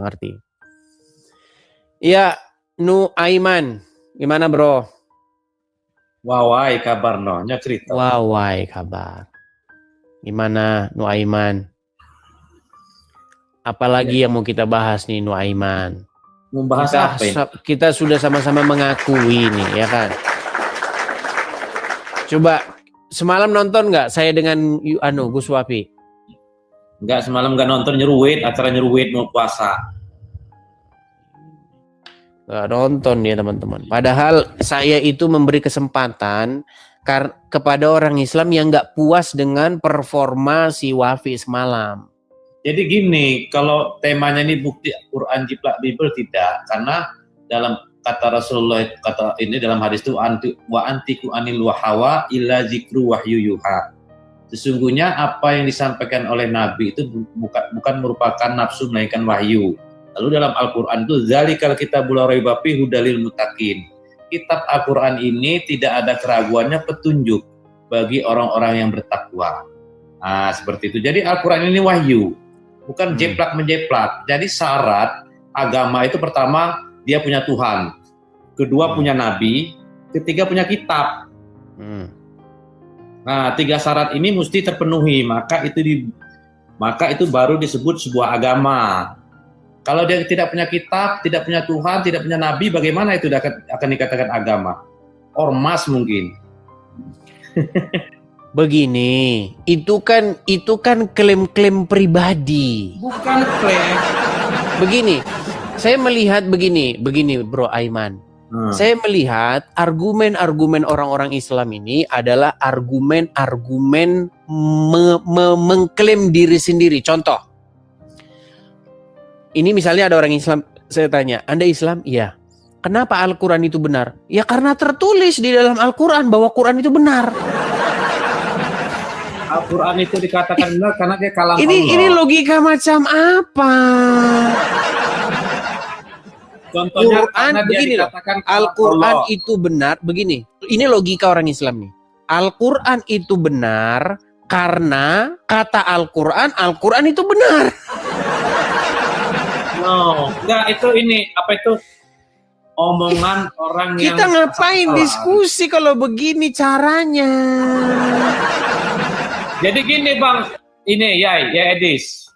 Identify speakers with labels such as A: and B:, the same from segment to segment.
A: ngerti. Ya, Nuaiman, gimana bro?
B: Wawai kabar no, nya cerita.
A: Wawai kabar. Gimana Nuaiman? Apalagi yang mau kita bahas nih Nuaiman?
B: Membahas apa ini?
A: Kita sudah sama-sama mengakui nih, ya kan? Coba semalam nonton nggak saya dengan Gus Wapi?
B: Enggak, semalam nggak nonton, nyeruit, acara nyeruit mau puasa.
A: Nggak nonton dia teman-teman. Padahal saya itu memberi kesempatan kepada orang Islam yang nggak puas dengan performa si Wafi semalam.
B: Jadi gini, kalau temanya ini bukti Quran jiplak Bible tidak, karena dalam kata Rasulullah kata ini dalam hadis itu wa antiku anil wahawa illa zikru wahyu yuha. Sesungguhnya apa yang disampaikan oleh Nabi itu bukan merupakan nafsu melainkan wahyu. Lalu dalam Al-Quran itu zalikal kitabul la raiba fihi hudalil muttaqin. Kitab Al-Quran ini tidak ada keraguannya, petunjuk bagi orang-orang yang bertakwa. Nah, seperti itu. Jadi Al-Quran ini wahyu, bukan jeplak-menjeplak. Jadi syarat agama itu pertama dia punya Tuhan, kedua punya Nabi, ketiga punya kitab. Nah, 3 syarat ini mesti terpenuhi, maka itu baru disebut sebuah agama. Kalau dia tidak punya kitab, tidak punya Tuhan, tidak punya Nabi, bagaimana itu akan dikatakan agama? Ormas mungkin.
A: Begini, itu kan klaim-klaim pribadi.
B: Bukan klaim.
A: Begini, saya melihat begini Bro Aiman. Saya melihat argumen-argumen orang-orang Islam ini adalah argumen-argumen mengklaim diri sendiri. Contoh, ini misalnya ada orang Islam, saya tanya, Anda Islam? Iya. Kenapa Al-Quran itu benar? Ya karena tertulis di dalam Al-Quran bahwa Quran itu benar.
B: Al-Quran itu dikatakan benar karena dia kalam Allah.
A: Ini logika macam apa?
B: Contohnya
A: Quran begini loh. Al-Quran itu benar begini. Ini logika orang Islam nih. Al-Quran itu benar karena kata Al-Quran itu benar.
B: No, enggak, itu ini apa itu omongan orang yang
A: kita ngapain diskusi kalau begini caranya? Jadi
B: gini Bang, ini ya Edis.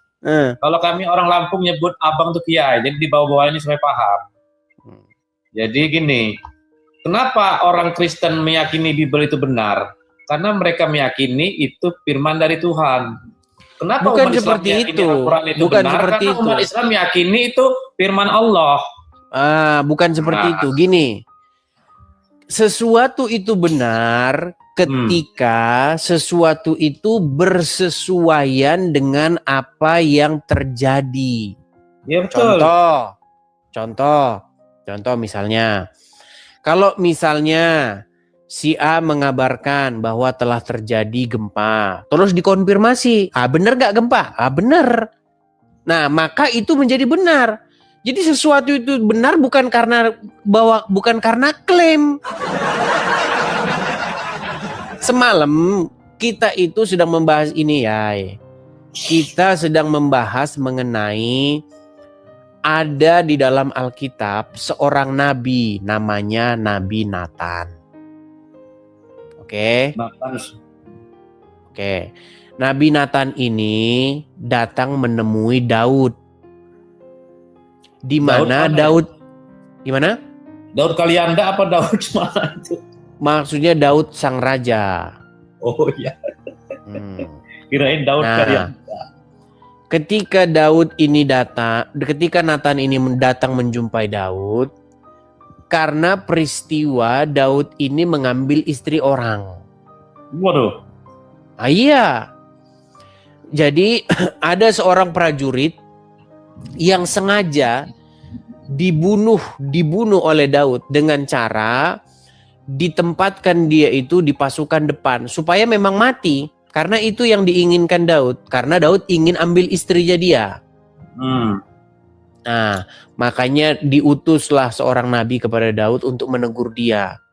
B: Kalau kami orang Lampung nyebut abang tuh kiai, jadi di bawah-bawah ini supaya paham. Jadi gini, kenapa orang Kristen meyakini Bible itu benar? Karena mereka meyakini itu firman dari Tuhan. Kenapa
A: bukan
B: umat
A: seperti
B: Islam
A: itu?
B: Al-Quran itu
A: bukan
B: benar?
A: seperti
B: Karena
A: itu.
B: umat Islam meyakini itu firman Allah.
A: Bukan seperti itu. Gini, sesuatu itu benar ketika sesuatu itu bersesuaian dengan apa yang terjadi.
B: Ya, betul.
A: Contoh misalnya, kalau misalnya si A mengabarkan bahwa telah terjadi gempa, terus dikonfirmasi, benar nggak gempa? Benar. Nah, maka itu menjadi benar. Jadi sesuatu itu benar bukan karena klaim. Semalam kita itu sedang membahas ini ya. Kita sedang membahas mengenai ada di dalam Alkitab seorang nabi namanya Nabi Nathan. Oke. Nabi Nathan ini datang menemui Daud. Di mana Daud gimana?
B: Daud Kalianda apa Daud mana itu?
A: Maksudnya Daud sang raja.
B: Oh iya. Kirain Daud Kalianda.
A: Ketika Nathan ini datang menjumpai Daud, karena peristiwa Daud ini mengambil istri orang.
B: Waduh.
A: Iya. Jadi ada seorang prajurit yang sengaja dibunuh oleh Daud dengan cara ditempatkan dia itu di pasukan depan supaya memang mati, karena itu yang diinginkan Daud, karena Daud ingin ambil istrinya dia. Nah, makanya diutuslah seorang nabi kepada Daud untuk menegur dia.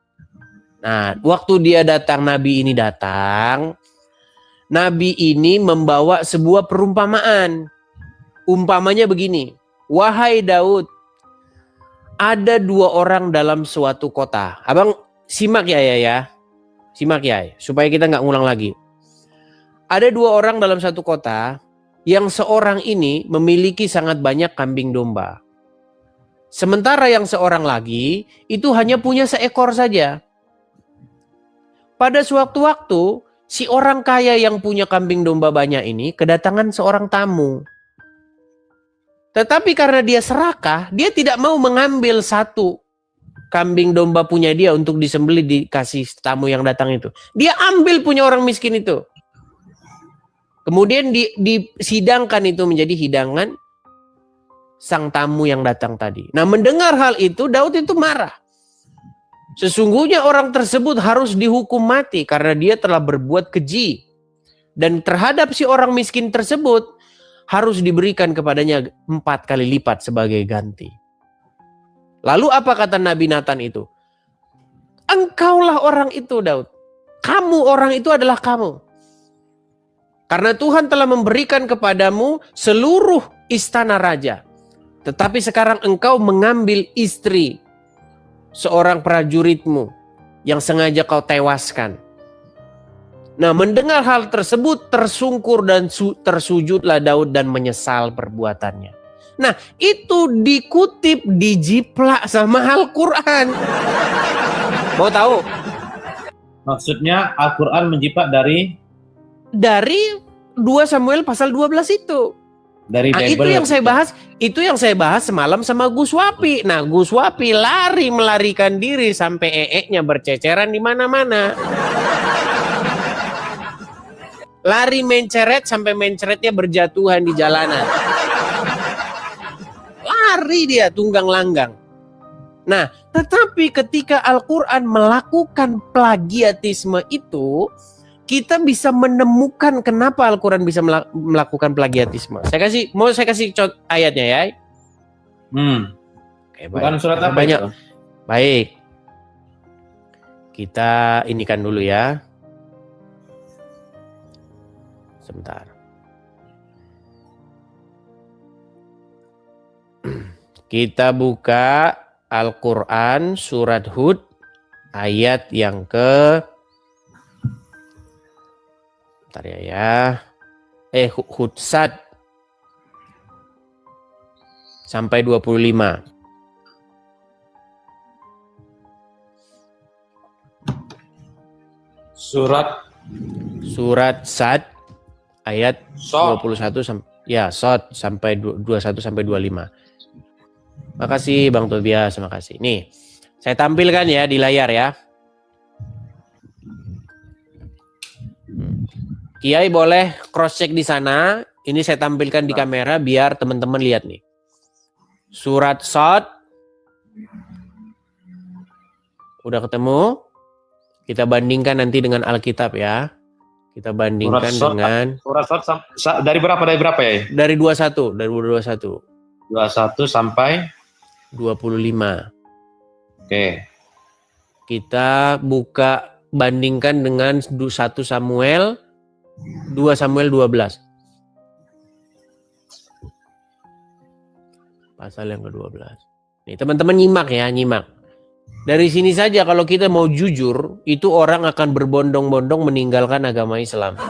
A: Nah, waktu nabi ini datang, nabi ini membawa sebuah perumpamaan. Umpamanya begini, wahai Daud, ada 2 orang dalam suatu kota. Abang simak ya. Simak ya, supaya kita nggak ngulang lagi. Ada 2 orang dalam satu kota, yang seorang ini memiliki sangat banyak kambing domba. Sementara yang seorang lagi itu hanya punya seekor saja. Pada suatu waktu, si orang kaya yang punya kambing domba banyak ini kedatangan seorang tamu. Tetapi karena dia serakah, dia tidak mau mengambil satu kambing domba punya dia untuk disembelih dikasih tamu yang datang itu. Dia ambil punya orang miskin itu. Kemudian disidangkan itu menjadi hidangan sang tamu yang datang tadi. Nah, mendengar hal itu, Daud itu marah. Sesungguhnya orang tersebut harus dihukum mati karena dia telah berbuat keji. Dan terhadap si orang miskin tersebut harus diberikan kepadanya 4 kali lipat sebagai ganti. Lalu apa kata Nabi Nathan itu? Engkaulah orang itu, Daud. Kamu orang itu adalah kamu. Karena Tuhan telah memberikan kepadamu seluruh istana raja. Tetapi sekarang engkau mengambil istri seorang prajuritmu yang sengaja kau tewaskan. Nah, mendengar hal tersebut tersungkur dan tersujudlah Daud dan menyesal perbuatannya. Nah, itu dikutip, dijiplak sama Al-Quran. Mau tahu?
B: Maksudnya Al-Quran menjiplak dari
A: 2 Samuel pasal 12 itu.
B: Bible.
A: Itu yang saya bahas semalam sama Gus Wapi. Nah, Gus Wapi melarikan diri sampai eeknya berceceran di mana-mana. Lari menceret sampai menceretnya berjatuhan di jalanan. Lari dia tunggang langgang. Nah, tetapi ketika Al-Quran melakukan plagiatisme itu, kita bisa menemukan kenapa Al-Quran bisa melakukan plagiatisme. Saya kasih contoh ayatnya ya. Oke,
B: bukan surat apa
A: banyak.
B: itu?
A: Baik. Kita inikan dulu ya. Sebentar. Kita buka Al-Quran surat Hud ayat yang ke Hud Sad sampai 25. Surat Sad ayat 21 sampai 21 sampai 25. Makasih Bang Tobias, makasih. Nih, saya tampilkan ya di layar ya. Kiai boleh cross check di sana. Ini saya tampilkan di kamera biar teman-teman lihat nih. Surat Sad. Udah ketemu? Kita bandingkan nanti dengan Alkitab ya. Kita bandingkan dengan
B: Surat Sad dari berapa ya?
A: Dari 21, dari 21.
B: 21 sampai
A: 25.
B: Oke.
A: Kita buka bandingkan dengan 1 Samuel 2 Samuel 12. Pasal yang ke-12. Nih, teman-teman nyimak ya, nyimak. Dari sini saja kalau kita mau jujur, itu orang akan berbondong-bondong meninggalkan agama Islam.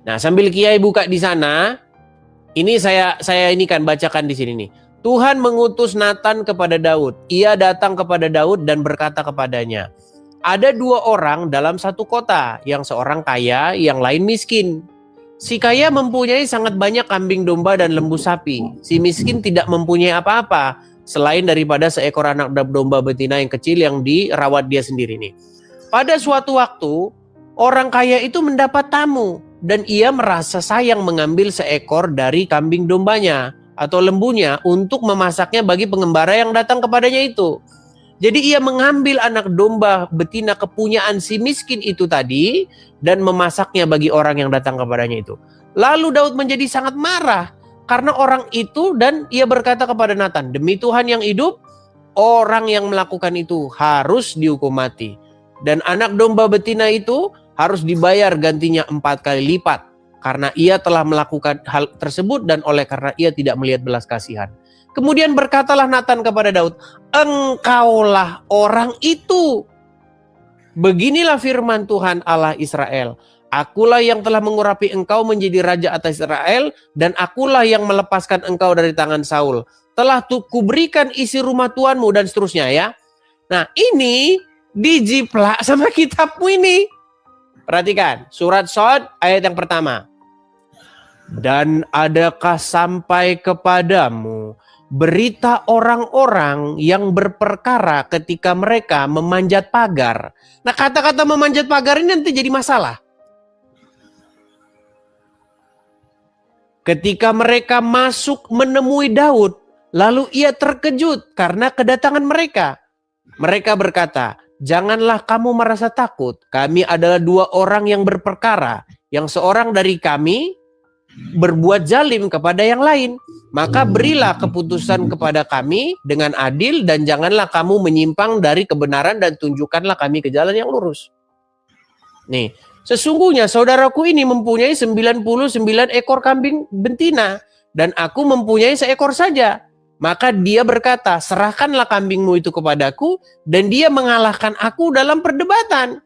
A: Nah, sambil Kiai buka di sana, ini saya ini kan bacakan di sini nih. Tuhan mengutus Nathan kepada Daud. Ia datang kepada Daud dan berkata kepadanya, ada 2 orang dalam satu kota, yang seorang kaya, yang lain miskin. Si kaya mempunyai sangat banyak kambing domba dan lembu sapi. Si miskin tidak mempunyai apa-apa selain daripada seekor anak domba betina yang kecil yang dirawat dia sendiri nih. Pada suatu waktu, orang kaya itu mendapat tamu dan ia merasa sayang mengambil seekor dari kambing dombanya atau lembunya untuk memasaknya bagi pengembara yang datang kepadanya itu. Jadi ia mengambil anak domba betina kepunyaan si miskin itu tadi dan memasaknya bagi orang yang datang kepadanya itu. Lalu Daud menjadi sangat marah karena orang itu dan ia berkata kepada Nathan, demi Tuhan yang hidup, orang yang melakukan itu harus dihukum mati. Dan anak domba betina itu harus dibayar gantinya 4 kali lipat. karena ia telah melakukan hal tersebut dan oleh karena ia tidak melihat belas kasihan. Kemudian berkatalah Nathan kepada Daud, engkaulah orang itu. Beginilah firman Tuhan Allah Israel. Akulah yang telah mengurapi engkau menjadi raja atas Israel, dan akulah yang melepaskan engkau dari tangan Saul. Telah kuberikan isi rumah tuanmu, dan seterusnya ya. Nah ini dijiplak sama kitabmu ini. Perhatikan, surat Shad ayat yang pertama. Dan adakah sampai kepadamu berita orang-orang yang berperkara ketika mereka memanjat pagar? Nah, kata-kata memanjat pagar ini nanti jadi masalah. Ketika mereka masuk menemui Daud, lalu ia terkejut karena kedatangan mereka. Mereka berkata, janganlah kamu merasa takut. Kami adalah dua orang yang berperkara. Yang seorang dari kami berbuat zalim kepada yang lain. Maka berilah keputusan kepada kami dengan adil, dan janganlah kamu menyimpang dari kebenaran, dan tunjukkanlah kami ke jalan yang lurus. Nih, sesungguhnya saudaraku ini mempunyai 99 ekor kambing betina, dan aku mempunyai seekor saja. Maka dia berkata, serahkanlah kambingmu itu kepadaku, dan dia mengalahkan aku dalam perdebatan.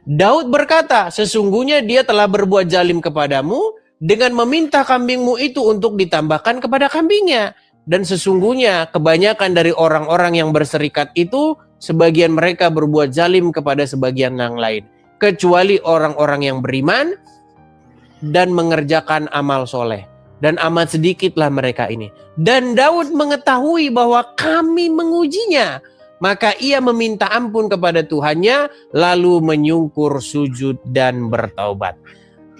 A: Daud berkata, sesungguhnya dia telah berbuat zalim kepadamu dengan meminta kambingmu itu untuk ditambahkan kepada kambingnya. Dan sesungguhnya kebanyakan dari orang-orang yang berserikat itu, sebagian mereka berbuat zalim kepada sebagian yang lain. Kecuali orang-orang yang beriman dan mengerjakan amal soleh. Dan amat sedikitlah mereka ini. Dan Daud mengetahui bahwa kami mengujinya. Maka ia meminta ampun kepada Tuhannya, lalu menyungkur sujud dan bertaubat.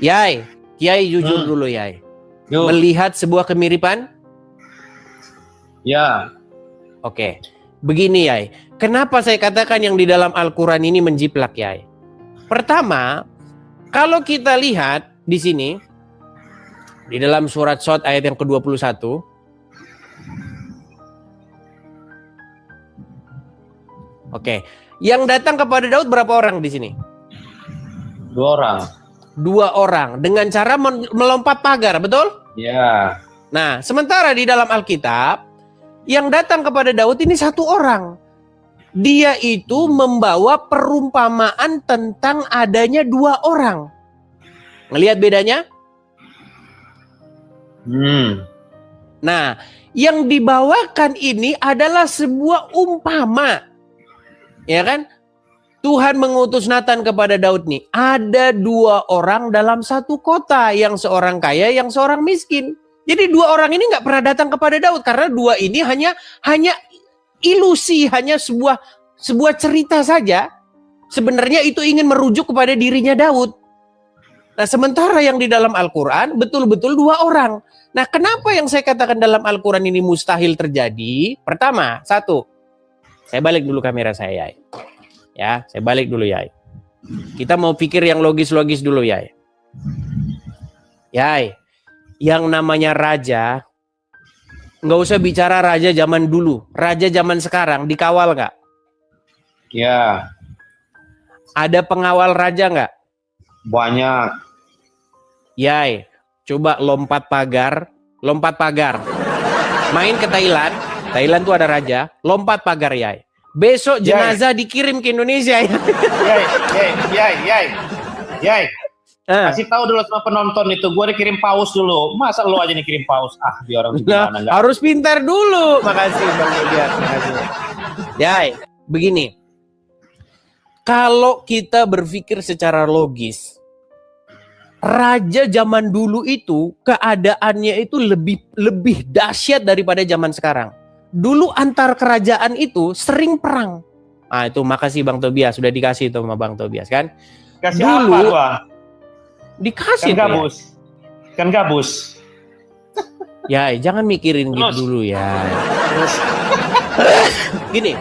A: Yai, Kiai jujur dulu Yai. Melihat sebuah kemiripan?
B: Ya.
A: Oke. Begini Yai, kenapa saya katakan yang di dalam Al-Quran ini menjiplak Yai? Pertama, kalau kita lihat di sini, di dalam surat Shad ayat yang ke-21, oke, yang datang kepada Daud berapa orang di sini?
B: 2 orang.
A: 2 orang dengan cara melompat pagar, betul?
B: Ya.
A: Nah, sementara di dalam Alkitab yang datang kepada Daud ini 1 orang. Dia itu membawa perumpamaan tentang adanya 2 orang. Ngelihat bedanya? Nah, yang dibawakan ini adalah sebuah umpama. Ya kan? Tuhan mengutus Nathan kepada Daud nih. Ada 2 orang dalam satu kota, yang seorang kaya, yang seorang miskin. Jadi 2 orang ini nggak pernah datang kepada Daud karena 2 ini hanya ilusi, hanya sebuah cerita saja. Sebenarnya itu ingin merujuk kepada dirinya Daud. Nah, sementara yang di dalam Al-Quran betul-betul 2 orang. Nah, kenapa yang saya katakan dalam Al-Quran ini mustahil terjadi? Pertama, 1. Saya balik dulu kamera saya, Yai. Ya, saya balik dulu, Yai. Kita mau pikir yang logis-logis dulu, Yai. Yai, yang namanya raja, nggak usah bicara raja zaman dulu. Raja zaman sekarang, dikawal nggak?
B: Ya.
A: Ada pengawal raja nggak?
B: Banyak.
A: Yai, coba lompat pagar. Main ke Thailand. Thailand tuh ada raja, lompat pagar, Yai. Besok jenazah dikirim ke Indonesia.
B: Yai. Kasih tahu dulu sama penonton itu, gue dikirim paus dulu. Masa lu aja dikirim paus? Ah, dia orang gimana enggak?
A: Harus pintar dulu. Makasih Bang Elias, makasih. Yai, begini. Kalau kita berpikir secara logis, raja zaman dulu itu keadaannya itu lebih dahsyat daripada zaman sekarang. Dulu antar kerajaan itu sering perang. Ah, itu makasih Bang Tobias, sudah dikasih itu sama Bang Tobias kan.
B: Kasih
A: dulu,
B: apa gua?
A: Dikasih
B: kan gabus.
A: Ya, jangan mikirin gitu dulu ya. Gini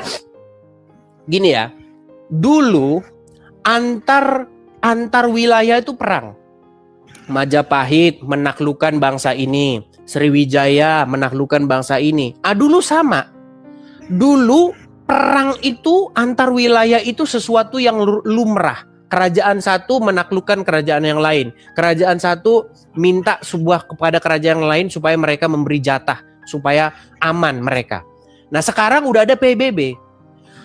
A: ya. Dulu antar wilayah itu perang. Majapahit menaklukkan bangsa ini, Sriwijaya menaklukkan bangsa ini. Dulu sama. Dulu perang itu antar wilayah itu sesuatu yang lumrah. kerajaan satu menaklukkan kerajaan yang lain. Kerajaan satu minta kepada kerajaan yang lain supaya mereka memberi jatah, supaya aman mereka. Nah sekarang udah ada PBB.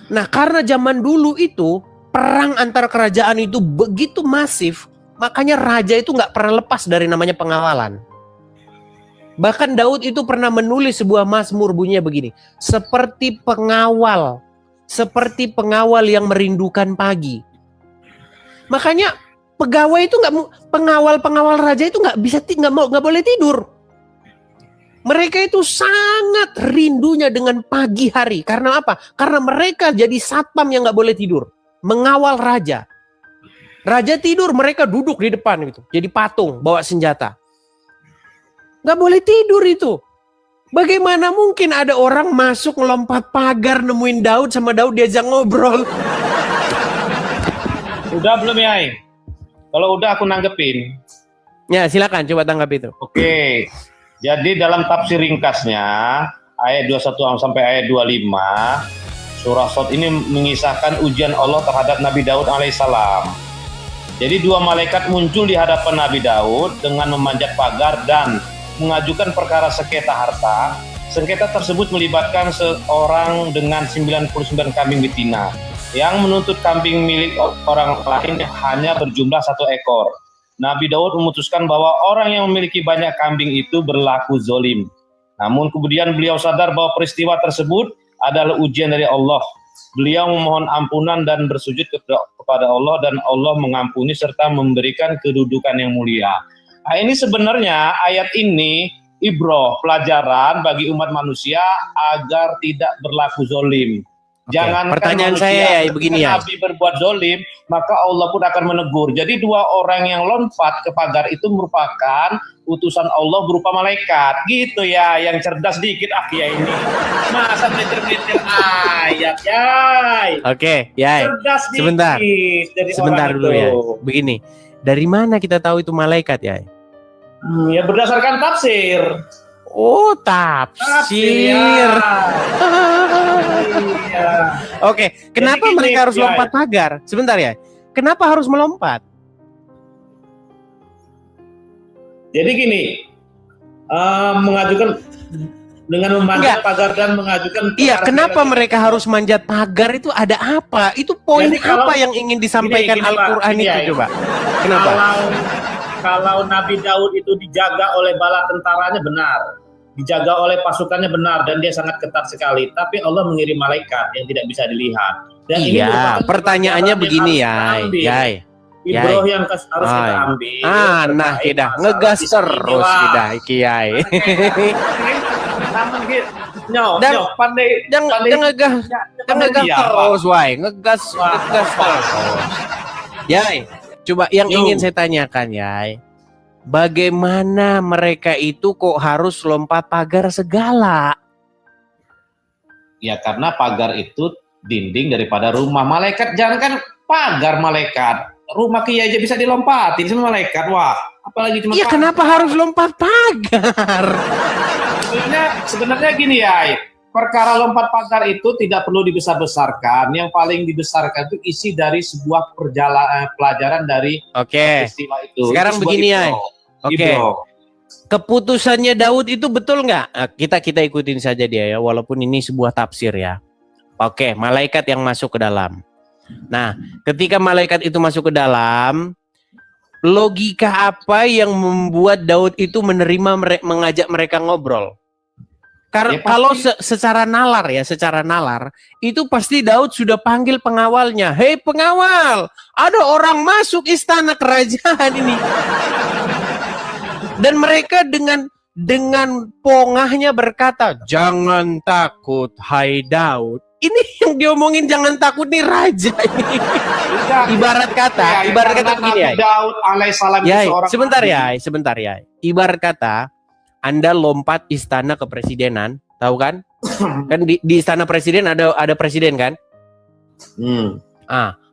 A: Nah karena zaman dulu itu perang antar kerajaan itu begitu masif, makanya raja itu nggak pernah lepas dari namanya pengawalan. Bahkan Daud itu pernah menulis sebuah mazmur bunyinya begini, seperti pengawal yang merindukan pagi. Makanya pegawai itu pengawal raja itu nggak boleh tidur. Mereka itu sangat rindunya dengan pagi hari. Karena apa? Karena mereka jadi satpam yang nggak boleh tidur, mengawal raja. Raja tidur, mereka duduk di depan gitu, jadi patung bawa senjata. Nggak boleh tidur itu. Bagaimana mungkin ada orang masuk ngelompat pagar nemuin Daud sama Daud diajak ngobrol?
B: Udah belum ya? Kalau udah aku nanggepin.
A: Ya silakan coba tanggap itu.
B: Oke. Jadi dalam tafsir ringkasnya ayat 21 sampai ayat 25 surah Shad ini mengisahkan ujian Allah terhadap Nabi Daud alaihissalam. Jadi dua malaikat muncul di hadapan Nabi Daud dengan memanjat pagar dan mengajukan perkara sengketa harta. Sengketa tersebut melibatkan seorang dengan 99 kambing betina yang menuntut kambing milik orang lain hanya berjumlah 1 ekor. Nabi Daud memutuskan bahwa orang yang memiliki banyak kambing itu berlaku zolim. Namun kemudian beliau sadar bahwa peristiwa tersebut adalah ujian dari Allah. Beliau memohon ampunan dan bersujud kepada Allah dan Allah mengampuni serta memberikan kedudukan yang mulia. Nah, ini sebenarnya ayat ini ibroh, pelajaran bagi umat manusia agar tidak berlaku zolim. Jangan
A: pertanyaan saya ya begini ya.
B: Nabi berbuat zolim, maka Allah pun akan menegur. Jadi dua orang yang lompat ke pagar itu merupakan utusan Allah berupa malaikat. Gitu ya, yang cerdas dikit ya ini. Masa melintir-melintir ayat, Yai.
A: Oke, Yai.
B: Cerdas
A: sebentar.
B: Dari
A: sebentar
B: orang
A: dulu
B: itu.
A: ya. Begini, dari mana kita tahu itu malaikat, Yai?
B: Ya berdasarkan tafsir.
A: Oh, tafsir.
B: Ya.
A: Oke, kenapa
B: gini,
A: mereka harus
B: ya.
A: lompat pagar? Sebentar ya. Kenapa harus melompat?
B: Jadi gini, mengajukan dengan memanjat pagar dan mengajukan.
A: Iya, kenapa mereka harus manjat pagar itu ada apa? Itu poin
B: Jadi kalau-
A: apa yang ingin disampaikan
B: gini,
A: Al-Quran
B: Pak,
A: itu
B: ya.
A: coba? Kenapa?
B: Kalau Nabi Daud itu dijaga oleh bala tentaranya benar, dijaga oleh pasukannya benar dan dia sangat ketat sekali. Tapi Allah mengirim malaikat yang tidak bisa dilihat. Dan ini
A: Iya,
B: merupakan
A: pertanyaannya
B: pelajaran
A: begini
B: yang harus
A: ya,
B: kita ambil.
A: Yai.
B: Ibroh yang harus kita ambil.
A: Nah, kita ngegas terus kita, Kiai. Dan
B: pandai
A: jangan ngegas terus, Wai. Ngegas terus. Yai, coba yang ingin saya tanyakan, Yai. Bagaimana mereka itu kok harus lompat pagar segala?
B: Ya karena pagar itu dinding daripada rumah. Malaikat jangan kan pagar malaikat. Rumah kiai aja bisa dilompatin sama malaikat. Wah, apalagi cuma.
A: Iya, kenapa harus lompat pagar?
B: Sebenarnya gini ya. Perkara lompat pagar itu tidak perlu dibesar-besarkan. Yang paling dibesarkan itu isi dari sebuah pelajaran dari peristiwa itu.
A: Sekarang
B: itu
A: begini ya. Keputusannya Daud itu betul nggak? Kita ikutin saja dia ya, walaupun ini sebuah tafsir ya. Malaikat yang masuk ke dalam. Nah, ketika malaikat itu masuk ke dalam, logika apa yang membuat Daud itu mengajak mereka ngobrol? Karena kalau secara nalar itu pasti Daud sudah panggil pengawalnya. Hei pengawal, ada orang masuk istana kerajaan ini. Dan mereka dengan pongahnya berkata, jangan takut, hai Daud. Ini yang diomongin jangan takut nih raja ini. Ibarat kata begini ya. Daud alaihissalam sebentar ya. Ibarat kata, Anda lompat istana kepresidenan, tahu kan? Kan di istana presiden ada presiden kan?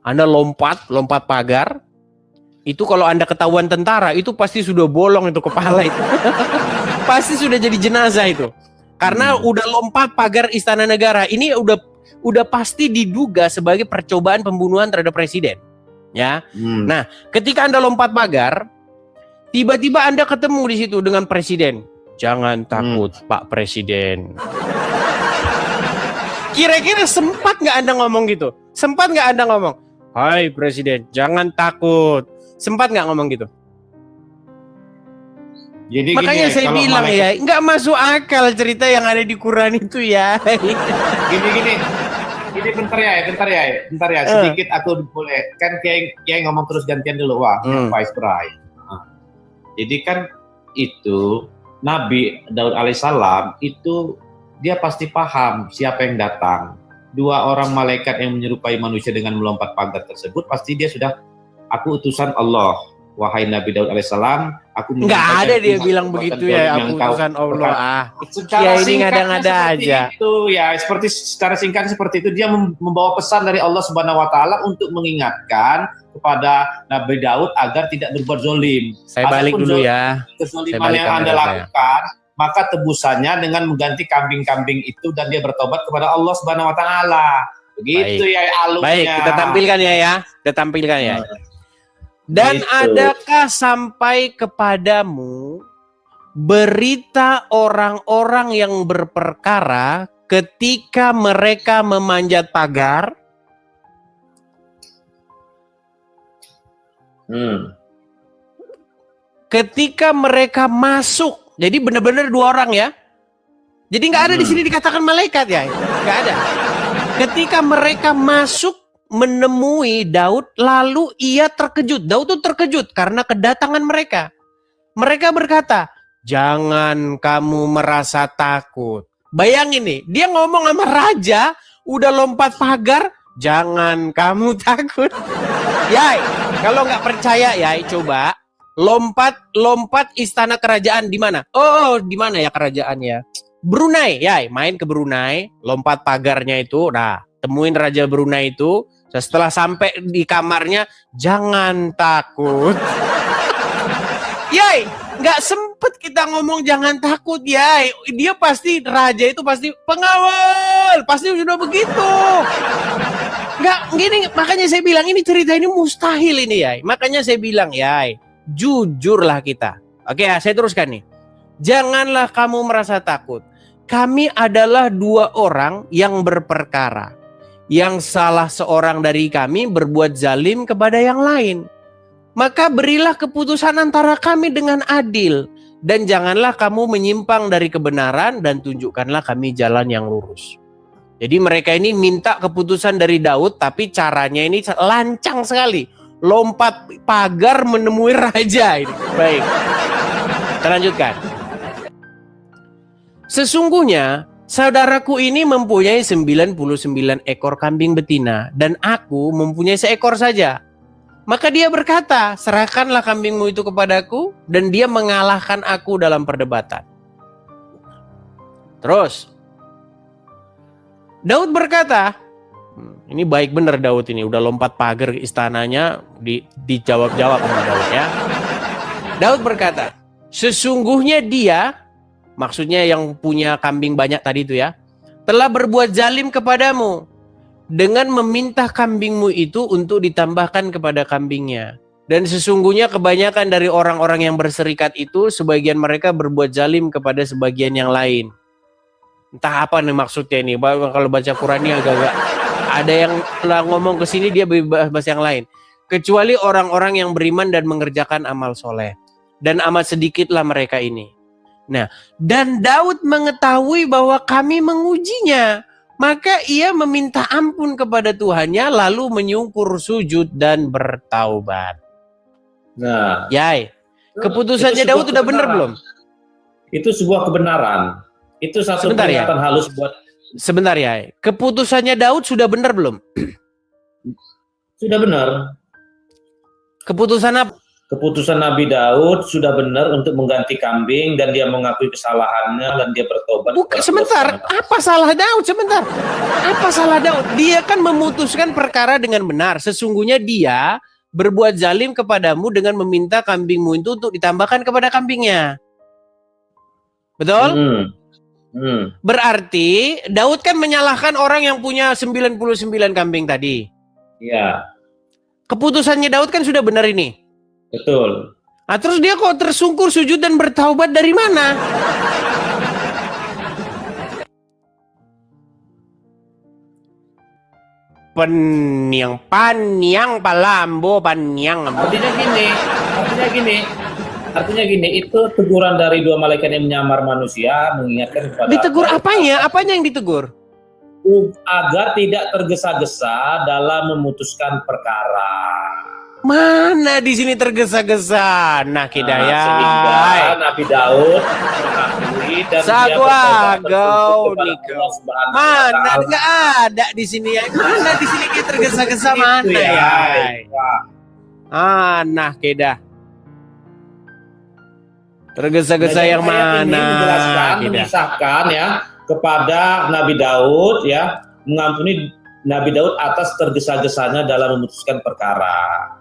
A: Anda lompat pagar. Itu kalau Anda ketahuan tentara, itu pasti sudah bolong itu kepala itu. Pasti sudah jadi jenazah itu. Karena udah lompat pagar istana negara. Ini udah pasti diduga sebagai percobaan pembunuhan terhadap presiden. Ya.
B: Hmm.
A: Nah, ketika Anda lompat pagar, tiba-tiba Anda ketemu di situ dengan presiden. Jangan takut, Pak Presiden. Kira-kira sempat nggak Anda ngomong gitu? Sempat nggak Anda ngomong, hai Presiden, jangan takut. Sempat nggak ngomong gitu?
B: Jadi
A: Makanya
B: gini,
A: saya
B: kalau
A: bilang
B: malaikat,
A: ya, nggak masuk akal cerita yang ada di Quran itu ya.
B: gini, bentar ya, sedikit aku boleh kan kayak ngomong terus gantian dulu, wah, Vice Brian. Nah, jadi kan itu Nabi Daud alaihissalam itu dia pasti paham siapa yang datang. Dua orang malaikat yang menyerupai manusia dengan melompat pagar tersebut pasti dia sudah, aku utusan Allah. Wahai Nabi Daud alaihissalam, aku
A: Nggak ada dia
B: Tuhan
A: bilang
B: perbuatan
A: begitu
B: zalim
A: ya,
B: yang
A: aku
B: kau
A: utusan Allah.
B: Secara
A: Ya ini
B: singkatnya
A: ngada-ngada
B: seperti
A: aja.
B: itu ya, secara singkatnya seperti itu, dia membawa pesan dari Allah Subhanahu Wa Taala untuk mengingatkan kepada Nabi Daud agar tidak berbuat zolim.
A: Saya balik dulu ya.
B: Kezoliman yang Anda lakukan, maka tebusannya dengan mengganti kambing-kambing itu dan dia bertobat kepada Allah Subhanahu Wa Taala. Begitu ya alurnya.
A: Baik, kita tampilkan ya. Kita tampilkan ya. Dan
B: Gitu.
A: adakah sampai kepadamu berita orang-orang yang berperkara ketika mereka memanjat pagar? Ketika mereka masuk, jadi benar-benar dua orang ya. Jadi nggak ada di sini dikatakan malaikat ya, nggak ada. Ketika mereka masuk menemui Daud, lalu ia terkejut. Daud tuh terkejut karena kedatangan mereka. Mereka berkata, jangan kamu merasa takut. Bayangin nih, dia ngomong sama raja, udah lompat pagar, jangan kamu takut. Yai, kalau nggak percaya Yai, coba lompat istana kerajaan di mana? Oh, di mana ya kerajaannya? Brunei, Yai, main ke Brunei, lompat pagarnya itu, nah, temuin Raja Brunei itu. Setelah sampai di kamarnya, jangan takut. Yai, nggak sempet kita ngomong jangan takut, Yai. Dia pasti, raja itu pasti pengawal, pasti sudah begitu. Nggak, gini, makanya saya bilang ini cerita ini mustahil ini, Yai. Makanya saya bilang, Yai, jujurlah kita. Oke, saya teruskan nih. Janganlah kamu merasa takut. Kami adalah dua orang yang berperkara. Yang salah seorang dari kami berbuat zalim kepada yang lain. Maka berilah keputusan antara kami dengan adil. Dan janganlah kamu menyimpang dari kebenaran dan tunjukkanlah kami jalan yang lurus. Jadi mereka ini minta keputusan dari Daud, tapi caranya ini lancang sekali. Lompat pagar menemui raja ini. Baik, kita lanjutkan. Sesungguhnya saudaraku ini mempunyai 99 ekor kambing betina dan aku mempunyai seekor saja. Maka dia berkata, serahkanlah kambingmu itu kepadaku, dan dia mengalahkan aku dalam perdebatan. Terus Daud berkata, ini baik benar Daud ini, udah lompat pagar istananya, dijawab-jawab sama Daud ya. Daud berkata, sesungguhnya dia, maksudnya yang punya kambing banyak tadi itu ya, telah berbuat zalim kepadamu dengan meminta kambingmu itu untuk ditambahkan kepada kambingnya. Dan sesungguhnya kebanyakan dari orang-orang yang berserikat itu, sebagian mereka berbuat zalim kepada sebagian yang lain. Entah apa nih maksudnya ini. Kalau baca Quran ini agak-agak ada yang ngomong ke sini dia bahas yang lain. Kecuali orang-orang yang beriman dan mengerjakan amal soleh. Dan amat sedikitlah mereka ini. Nah, dan Daud mengetahui bahwa kami mengujinya. Maka ia meminta ampun kepada Tuhannya, lalu menyungkur sujud dan bertaubat.
B: Nah,
A: Yai, keputusannya Daud udah benar belum?
B: Itu sebuah kebenaran. Itu satu
A: Sebentar,
B: peringatan halus buat.
A: Sebentar Yai, keputusannya Daud sudah benar belum?
B: Sudah benar.
A: Keputusan apa?
B: Keputusan Nabi Daud sudah benar untuk mengganti kambing dan dia mengakui kesalahannya dan dia bertobat.
A: Bukan, sebentar, apa salah Daud? Sebentar, apa salah Daud? Dia kan memutuskan perkara dengan benar. Sesungguhnya dia berbuat zalim kepadamu dengan meminta kambingmu itu untuk ditambahkan kepada kambingnya. Betul? Berarti Daud kan menyalahkan orang yang punya 99 kambing tadi.
B: Iya.
A: Keputusannya Daud kan sudah benar ini.
B: Betul.
A: Nah, terus dia kok tersungkur sujud dan bertaubat dari mana? Paniang palambo paniang.
B: Artinya gini, itu teguran dari dua malaikat yang menyamar manusia, mengingatkan kepada
A: Ditegur apanya? Apanya yang ditegur?
B: agar tidak tergesa-gesa dalam memutuskan perkara.
A: Mana di sini tergesa-gesa? Nah, Hidayah.
B: Sehingga Nabi Daud mengakui dan dia bertobat
A: Sagau
B: kepada
A: Niko.
B: Allah Subhanahu wa
A: Mana
B: Ta'ala.
A: nggak ada di sini ya? Mana di sini dia tergesa-gesa mana
B: Itu
A: ya?
B: Wah.
A: Nah, Kedah. Tergesa-gesa
B: Nah,
A: yang
B: ayat ini
A: mana?
B: menjelaskan,
A: Kedah.
B: mengisahkan ya kepada Nabi Daud ya, mengampuni Nabi Daud atas tergesa-gesanya dalam memutuskan perkara.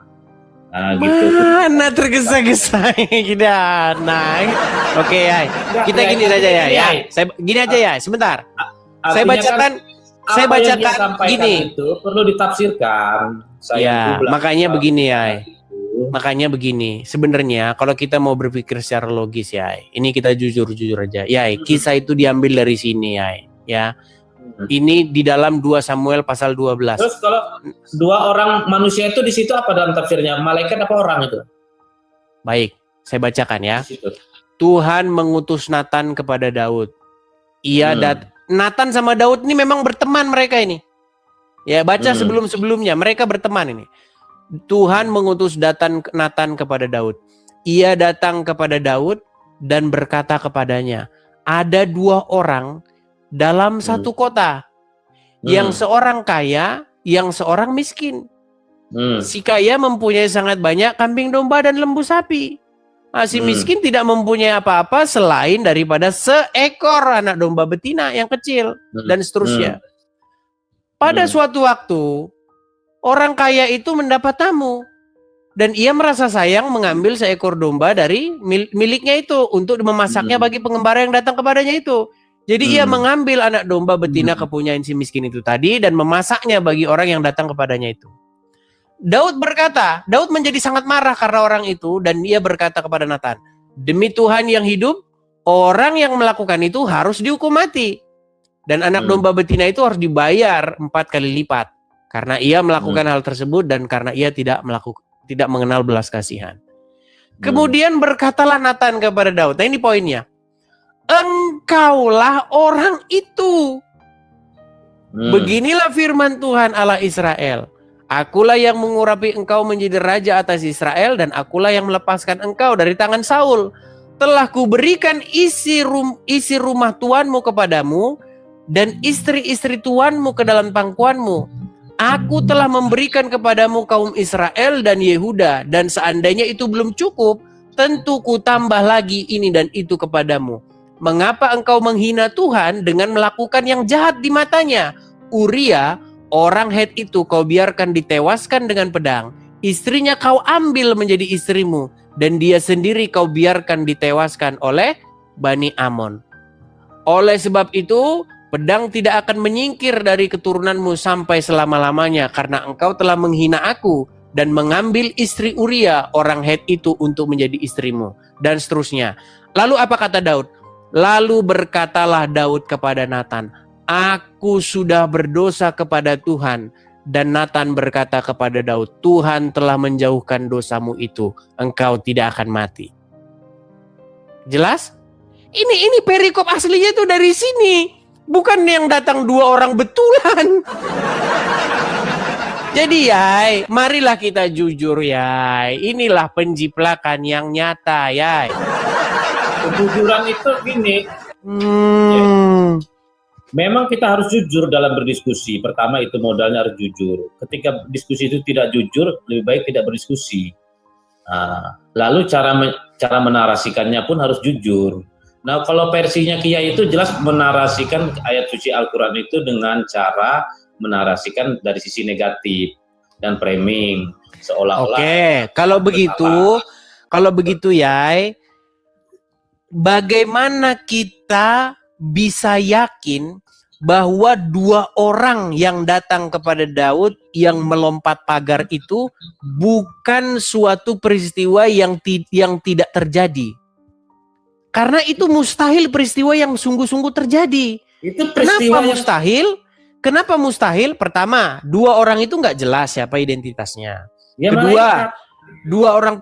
B: Nah, gitu.
A: Mana tergesa-gesa kita? Nah, oke ya. Kita gini saja ya. Saya gini aja ya. Sebentar. Saya
B: Artinya
A: bacakan.
B: kan,
A: Saya
B: apa yang dia
A: bacakan
B: sampaikan
A: gini.
B: itu perlu ditafsirkan.
A: Ya, makanya begini ya.
B: Itu.
A: Makanya begini. Sebenarnya kalau kita mau berpikir secara logis ya, ini kita jujur-jujur aja. Ya, kisah itu diambil dari sini ya. Ya. Ini di dalam 2 Samuel pasal 12.
B: Terus kalau dua orang manusia itu di situ apa dalam tafsirnya? Malaikat apa orang itu?
A: Baik, saya bacakan ya.
B: Di situ.
A: Tuhan mengutus Nathan kepada Daud. Nathan sama Daud ini memang berteman mereka ini. Ya, baca sebelum-sebelumnya mereka berteman ini. Tuhan mengutus Nathan kepada Daud. Ia datang kepada Daud dan berkata kepadanya, ada 2 orang dalam satu kota, yang seorang kaya, yang seorang miskin. Si kaya mempunyai sangat banyak kambing domba dan lembu sapi. Si miskin tidak mempunyai apa-apa selain daripada seekor anak domba betina yang kecil, dan seterusnya. Pada suatu waktu, orang kaya itu mendapat tamu, dan ia merasa sayang mengambil seekor domba dari miliknya itu untuk memasaknya bagi pengembara yang datang kepadanya itu. Jadi ia mengambil anak domba betina kepunyaan si miskin itu tadi dan memasaknya bagi orang yang datang kepadanya itu. Daud menjadi sangat marah karena orang itu, dan ia berkata kepada Nathan, demi Tuhan yang hidup, orang yang melakukan itu harus dihukum mati. Dan anak domba betina itu harus dibayar 4 kali lipat karena ia melakukan hal tersebut dan karena ia tidak mengenal belas kasihan. Kemudian berkatalah Nathan kepada Daud. Nah, ini poinnya. Engkaulah orang itu. Beginilah firman Tuhan Allah Israel. Akulah yang mengurapi engkau menjadi raja atas Israel, dan akulah yang melepaskan engkau dari tangan Saul. Telah kuberikan isi rumah tuanmu kepadamu, dan istri-istri tuanmu ke dalam pangkuanmu. Aku telah memberikan kepadamu kaum Israel dan Yehuda, dan seandainya itu belum cukup, tentu ku tambah lagi ini dan itu kepadamu. Mengapa engkau menghina Tuhan dengan melakukan yang jahat di matanya? Uria, orang Het itu kau biarkan ditewaskan dengan pedang. Istrinya kau ambil menjadi istrimu, dan dia sendiri kau biarkan ditewaskan oleh Bani Amon. Oleh sebab itu, pedang tidak akan menyingkir dari keturunanmu sampai selama-lamanya, karena engkau telah menghina aku dan mengambil istri Uria, orang Het itu untuk menjadi istrimu. Dan seterusnya. Lalu apa kata Daud? Lalu berkatalah Daud kepada Nathan, aku sudah berdosa kepada Tuhan. Dan Nathan berkata kepada Daud, Tuhan telah menjauhkan dosamu itu, engkau tidak akan mati. Jelas? Ini perikop aslinya tuh dari sini, bukan yang datang 2 orang betulan. Jadi Yai, marilah kita jujur Yai, inilah penjiplakan yang nyata Yai.
B: Kejujuran itu gini, memang kita harus jujur dalam berdiskusi. Pertama itu modalnya harus jujur. Ketika diskusi itu tidak jujur, lebih baik tidak berdiskusi. Lalu cara menarasikannya pun harus jujur. Nah, kalau versinya Kiai itu jelas menarasikan ayat suci Al-Quran itu dengan cara menarasikan dari sisi negatif dan framing seolah-olah.
A: Oke, kalau begitu Yai, bagaimana kita bisa yakin bahwa 2 orang yang datang kepada Daud yang melompat pagar itu bukan suatu peristiwa yang tidak terjadi. Karena itu mustahil peristiwa yang sungguh-sungguh terjadi.
B: Itu
A: Kenapa
B: peristiwa yang
A: mustahil? Kenapa mustahil? Pertama, 2 orang itu nggak jelas siapa identitasnya.
B: ya,
A: Kedua,
B: malaikat.
A: 2 orang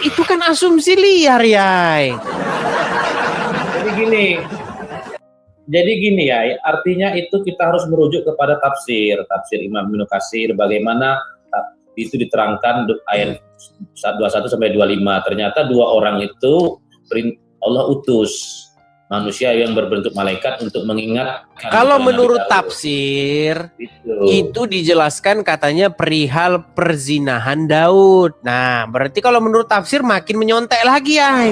A: itu kan asumsi liar, Yai.
B: Jadi gini ya, artinya itu kita harus merujuk kepada tafsir Imam Ibnu Katsir, bagaimana itu diterangkan ayat 21 sampai 25. Ternyata 2 orang itu Allah utus manusia yang berbentuk malaikat untuk mengingat.
A: Kalau menurut tafsir itu dijelaskan katanya perihal perzinahan Daud. Nah, berarti kalau menurut tafsir makin menyontek lagi, ya.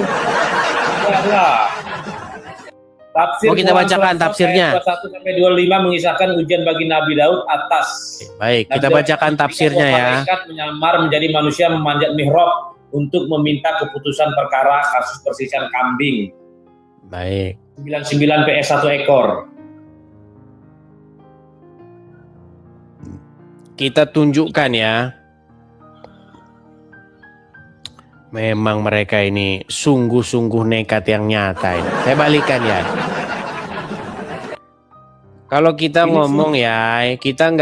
B: Tafsir
A: Mau kita bacakan tafsirnya.
B: 21 sampai 25 mengisahkan ujian bagi Nabi Daud atas.
A: Baik, kita bacakan tafsirnya ya.
B: Malaikat menyamar menjadi manusia memanjat mihrab untuk meminta keputusan perkara kasus persisian kambing.
A: Baik.
B: 99 PS 1 ekor.
A: Kita tunjukkan ya. Memang mereka ini sungguh-sungguh nekat yang nyata ini. Saya balikan ya. Kalau kita
B: Ini
A: ngomong ya, kita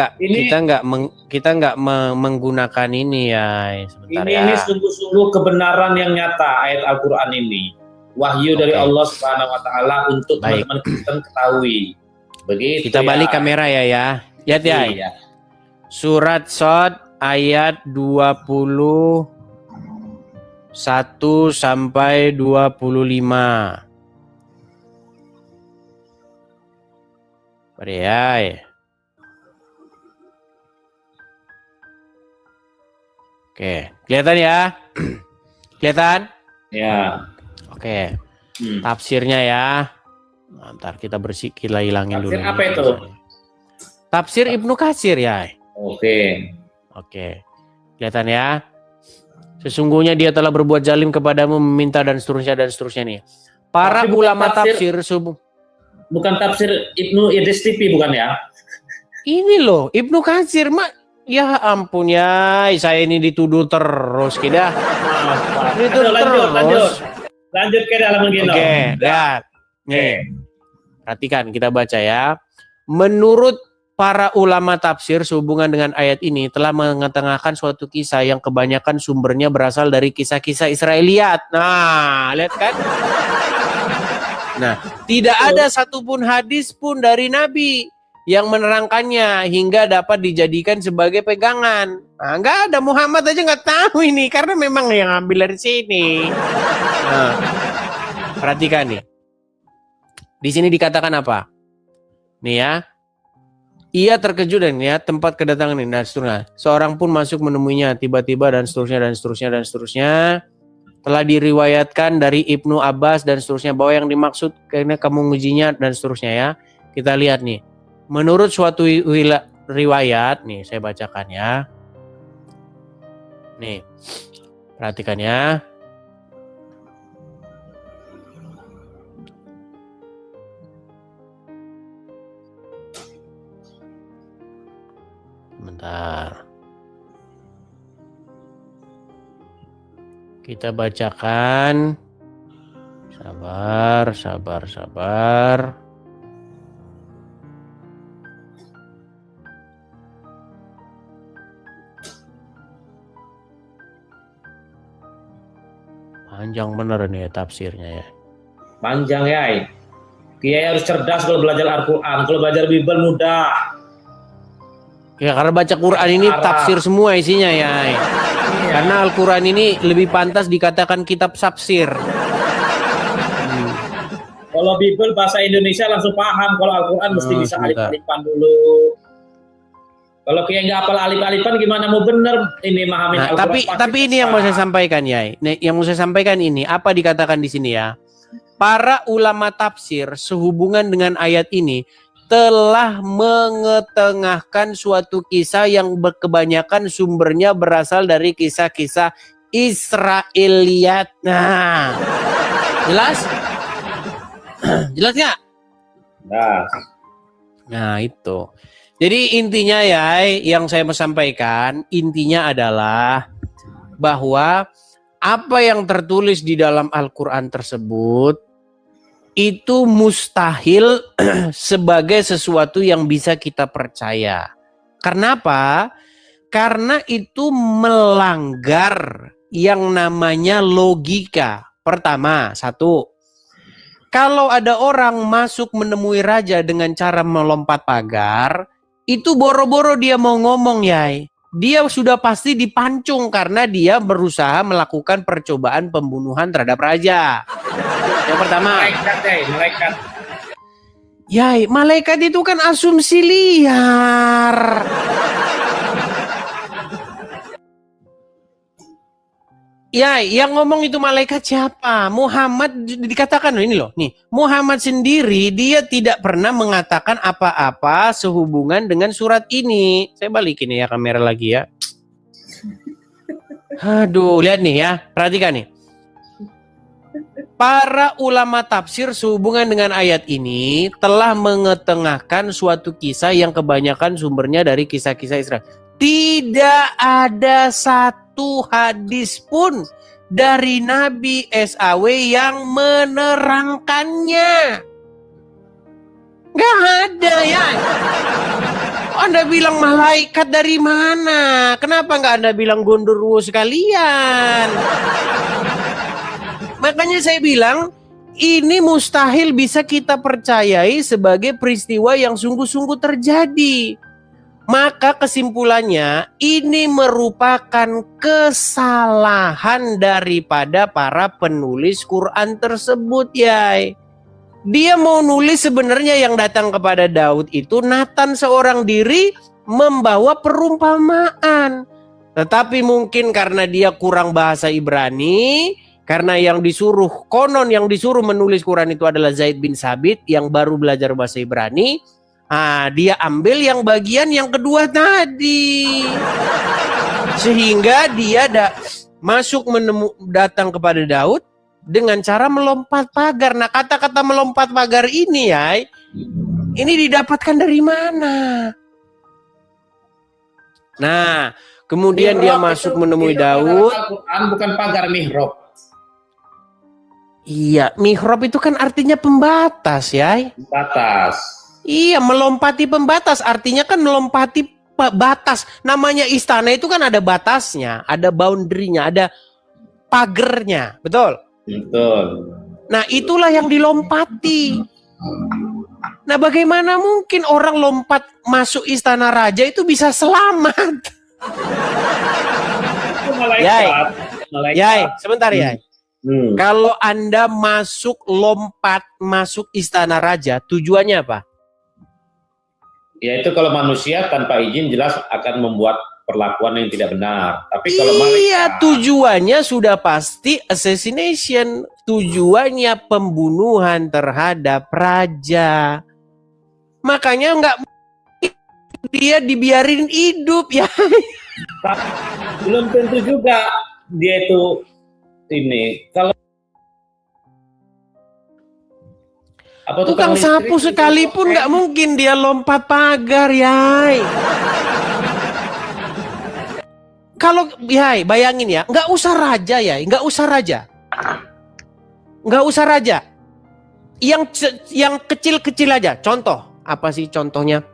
A: nggak menggunakan ini ya. Sebentar ya.
B: Ini sungguh-sungguh kebenaran yang nyata ayat Al-Qur'an ini. Wahyu dari Allah Subhanahu wa taala untuk teman-teman Kristen ketahui. Begitu.
A: Kita balik kamera ya. Lihat ya.
B: Iya.
A: Surat Shad ayat 21 sampai 25. Mari ya. Oke, kelihatan ya? Kelihatan?
B: Ya.
A: Oke. Tafsirnya ya. Ntar kita hilangin dulu.
B: Tafsir apa itu?
A: Tafsir Ibnu Katsir ya.
B: Oke.
A: Kelihatan ya? Sesungguhnya dia telah berbuat zalim kepadamu, meminta dan seterusnya nih. Para ulama tafsir
B: bukan tafsir Ibnu Idris Tipi bukan ya?
A: Ini loh Ibnu Katsir ya ampun ya, saya ini dituduh terus kita.
B: Lanjut ke dalam gino.
A: Oke, lihat. Nih. Perhatikan kita baca ya. Menurut para ulama tafsir sehubungan dengan ayat ini telah mengetengahkan suatu kisah yang kebanyakan sumbernya berasal dari kisah-kisah Israeliat. Nah, lihat kan? Nah, tidak ada satupun hadis pun dari Nabi yang menerangkannya hingga dapat dijadikan sebagai pegangan. Nah, nggak ada, Muhammad aja nggak tahu ini karena memang yang ambil dari sini. Nah, perhatikan nih. Di sini dikatakan apa? Nih ya. Ia terkejut dan ya tempat kedatangan ini dan seterusnya. Seorang pun masuk menemuinya tiba-tiba dan seterusnya. Telah diriwayatkan dari Ibnu Abbas dan seterusnya bahwa yang dimaksud karena kamu ngujinya dan seterusnya ya. Kita lihat nih. Menurut suatu riwayat nih saya bacakan ya. Nih. Perhatikan ya. Bentar. Kita bacakan. Sabar. Panjang bener nih tafsirnya ya.
B: Panjang ya. Kiai harus cerdas kalau belajar Al-Quran. Kalau belajar Bible mudah.
A: Ya karena baca Quran ini tafsir semua isinya ya. Iya. Karena Al-Quran ini lebih pantas dikatakan kitab tafsir.
B: Kalau Bible bahasa Indonesia langsung paham. Kalau Al-Quran mesti bisa alif-alifan dulu. Kalau kayak nggak hafal alif-alifan gimana mau bener ini memahami Al-Quran.
A: Tapi ini yang mau saya sampaikan ya. Yang mau saya sampaikan ini apa dikatakan di sini ya? Para ulama tafsir sehubungan dengan ayat ini telah mengetengahkan suatu kisah yang kebanyakan sumbernya berasal dari kisah-kisah Israeliat. Nah, jelas? Jelas nggak?
B: Nah.
A: Nah, itu. Jadi intinya ya, yang saya mau sampaikan, intinya adalah bahwa apa yang tertulis di dalam Al-Quran tersebut itu mustahil sebagai sesuatu yang bisa kita percaya. Kenapa? Karena itu melanggar yang namanya logika. Pertama, satu, kalau ada orang masuk menemui raja dengan cara melompat pagar, itu boro-boro dia mau ngomong, Yai. Dia sudah pasti dipancung karena dia berusaha melakukan percobaan pembunuhan terhadap raja. Yang pertama.
B: Malaikat.
A: Yai, malaikat itu kan asumsi liar. Ya, yang ngomong itu malaikat siapa? Muhammad dikatakan ini loh. Nih, Muhammad sendiri dia tidak pernah mengatakan apa-apa sehubungan dengan surat ini. Saya balikin ya kamera lagi ya. Aduh, lihat nih ya. Perhatikan nih. Para ulama tafsir sehubungan dengan ayat ini telah mengetengahkan suatu kisah yang kebanyakan sumbernya dari kisah-kisah Israel. Tidak ada satu hadis pun dari Nabi SAW yang menerangkannya. Gak ada ya. Anda bilang malaikat dari mana? Kenapa gak Anda bilang gondoruo sekalian? Makanya saya bilang ini mustahil bisa kita percayai sebagai peristiwa yang sungguh-sungguh terjadi. Maka kesimpulannya ini merupakan kesalahan daripada para penulis Quran tersebut, Yai. Dia mau nulis sebenarnya yang datang kepada Daud itu Nathan seorang diri membawa perumpamaan. Tetapi mungkin karena dia kurang bahasa Ibrani, karena yang disuruh menulis Quran itu adalah Zaid bin Sabit yang baru belajar bahasa Ibrani. Dia ambil yang bagian yang kedua tadi. Sehingga dia datang kepada Daud dengan cara melompat pagar. Nah, kata-kata melompat pagar ini ya, ini didapatkan dari mana? Nah, kemudian
B: mihrab
A: dia masuk menemui Daud.
B: Al-Quran bukan pagar, mihrab.
A: Iya, mihrab itu kan artinya pembatas ya.
B: Batas.
A: Iya, melompati pembatas. Artinya kan melompati batas. Namanya istana itu kan ada batasnya, ada boundary-nya, ada pagernya. Betul?
B: Betul.
A: Nah, itulah yang dilompati. Nah, bagaimana mungkin orang lompat masuk istana raja itu bisa selamat?
B: Itu malaikat.
A: Yai, sebentar Yai.
B: Kalau
A: Anda lompat masuk istana raja, tujuannya apa?
B: Ya itu kalau manusia tanpa izin jelas akan membuat perlakuan yang tidak benar. Tapi kalau malaikat,
A: tujuannya sudah pasti assassination. Tujuannya pembunuhan terhadap raja. Makanya nggak dia dibiarin hidup ya.
B: Belum tentu juga dia itu ini. Kalau
A: tukang sapu sekalipun nggak mungkin dia lompat pagar, Yai. Kalau Yai, bayangin ya, nggak usah raja ya, nggak usah raja. Yang kecil-kecil aja. Contoh, apa sih contohnya?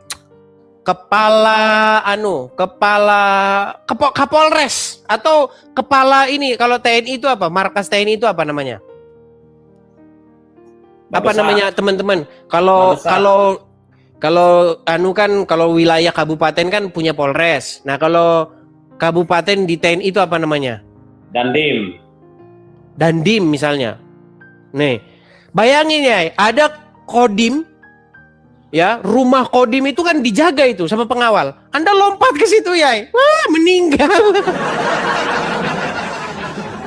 A: Kapolres atau kepala ini, kalau TNI itu apa? Markas TNI itu apa namanya? Apa namanya teman-teman? Kalau wilayah kabupaten kan punya Polres. Nah, kalau kabupaten di TNI itu apa namanya? Dandim misalnya. Nih, bayangin ya, ada kodim ya, rumah kodim itu kan dijaga itu sama pengawal. Anda lompat ke situ ya, wah meninggal.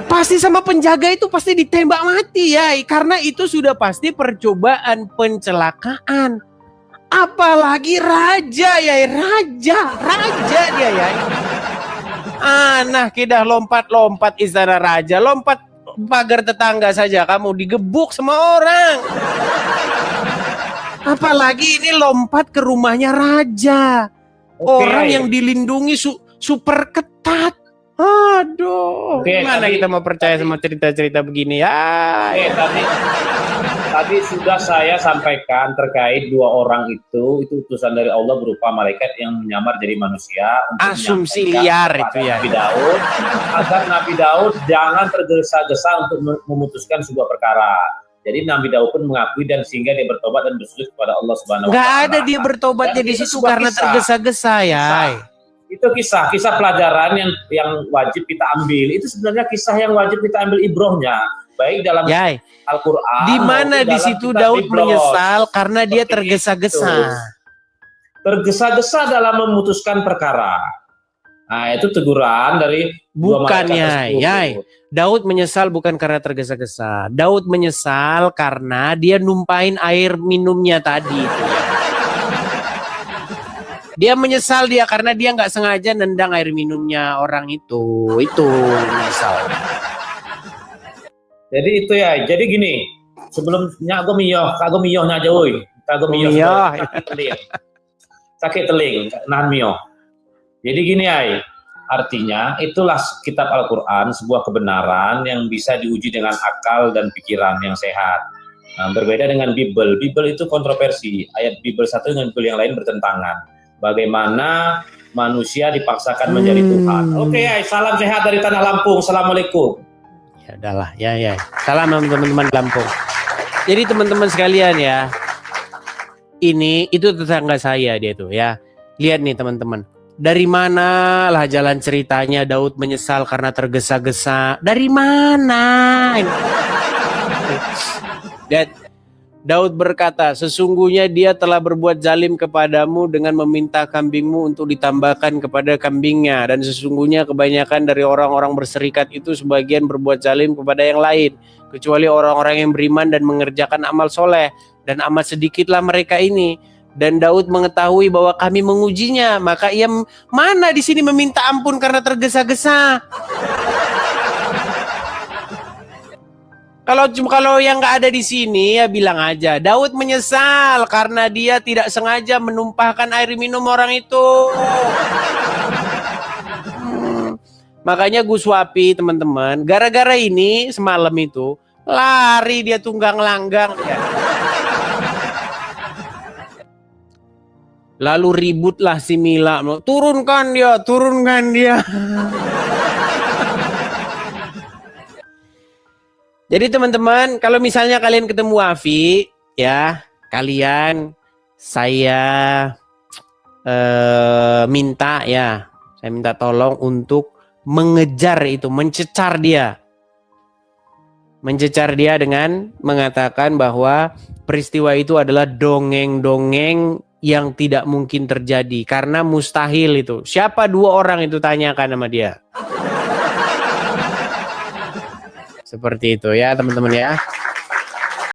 A: Pasti sama penjaga itu pasti ditembak mati ya, karena itu sudah pasti percobaan pencelakaan. Apalagi raja ya, raja dia ya. Nah kita lompat istana raja, lompat pagar tetangga saja kamu digebuk sama orang. Apalagi ini lompat ke rumahnya raja.
B: Oke,
A: Orang yang dilindungi super ketat. Aduh,
B: Oke,
A: gimana
B: tadi-
A: kita mau percaya sama cerita-cerita begini ya?
B: Tadi sudah saya sampaikan terkait 2 orang itu utusan dari Allah berupa malaikat yang menyamar jadi manusia untuk
A: Asumsi
B: menyampaikan
A: liar
B: kepada
A: itu ya.
B: Nabi Daud agar Nabi Daud jangan tergesa-gesa untuk memutuskan sebuah perkara. Jadi Nabi Daud pun mengakui dan sehingga dia bertobat dan bersujud kepada Allah Subhanahu wa
A: Nggak
B: taala.
A: ada dia bertobatnya
B: Dan
A: di
B: itu
A: situ
B: sebuah
A: karena
B: kisah.
A: tergesa-gesa ya.
B: Itu kisah pelajaran yang wajib kita ambil. Itu sebenarnya kisah yang wajib kita ambil ibrohnya, baik dalam
A: Yai,
B: Al-Quran.
A: di mana
B: maupun
A: di
B: dalam
A: situ
B: kitab
A: Daud
B: Biblos.
A: menyesal karena dia
B: Seperti
A: tergesa-gesa.
B: itu. Tergesa-gesa dalam memutuskan perkara. Nah, itu teguran dari dua
A: Bukan
B: malaikat
A: Yai,
B: tersebut.
A: Yai. Daud menyesal bukan karena tergesa-gesa. Daud menyesal karena dia numpain air minumnya tadi itu ya. Dia menyesal karena dia nggak sengaja nendang air minumnya orang itu. Itu menyesal.
B: Jadi itu ya. Jadi gini, sebelumnya aku miyohnya aja woi. Aku miyoh.
A: Miyoh.
B: Sakit teling, nahan miyoh. Jadi gini ay, artinya itulah kitab Al-Quran sebuah kebenaran yang bisa diuji dengan akal dan pikiran yang sehat. Nah, berbeda dengan Bible. Bible itu kontroversi. Ayat Bible satu dengan Bible yang lain bertentangan. Bagaimana manusia dipaksakan menjadi Tuhan. Oke, ay, salam sehat dari Tanah Lampung. Assalamualaikum.
A: Ya udahlah, ya. Salam teman-teman Lampung. Jadi teman-teman sekalian ya, itu tetangga saya dia tuh ya. Lihat nih teman-teman, dari mana lah jalan ceritanya Daud menyesal karena tergesa-gesa? Dari mana? Dan Daud berkata, sesungguhnya dia telah berbuat zalim kepadamu dengan meminta kambingmu untuk ditambahkan kepada kambingnya. Dan sesungguhnya kebanyakan dari orang-orang berserikat itu sebagian berbuat zalim kepada yang lain. Kecuali orang-orang yang beriman dan mengerjakan amal soleh. Dan amat sedikitlah mereka ini. Dan Daud mengetahui bahwa kami mengujinya. Maka ia mana di sini meminta ampun karena tergesa-gesa. Kalau yang nggak ada di sini ya bilang aja Daud menyesal karena dia tidak sengaja menumpahkan air minum orang itu. Makanya Gus Wapi teman-teman, gara-gara ini semalam itu lari dia tunggang langgang ya. Lalu ributlah si Mila, turunkan dia. Jadi teman-teman, kalau misalnya kalian ketemu Afi, ya saya minta tolong untuk mengejar itu, mencecar dia dengan mengatakan bahwa peristiwa itu adalah dongeng-dongeng yang tidak mungkin terjadi karena mustahil itu. Siapa 2 orang itu, tanyakan sama dia. Seperti itu ya teman-teman ya.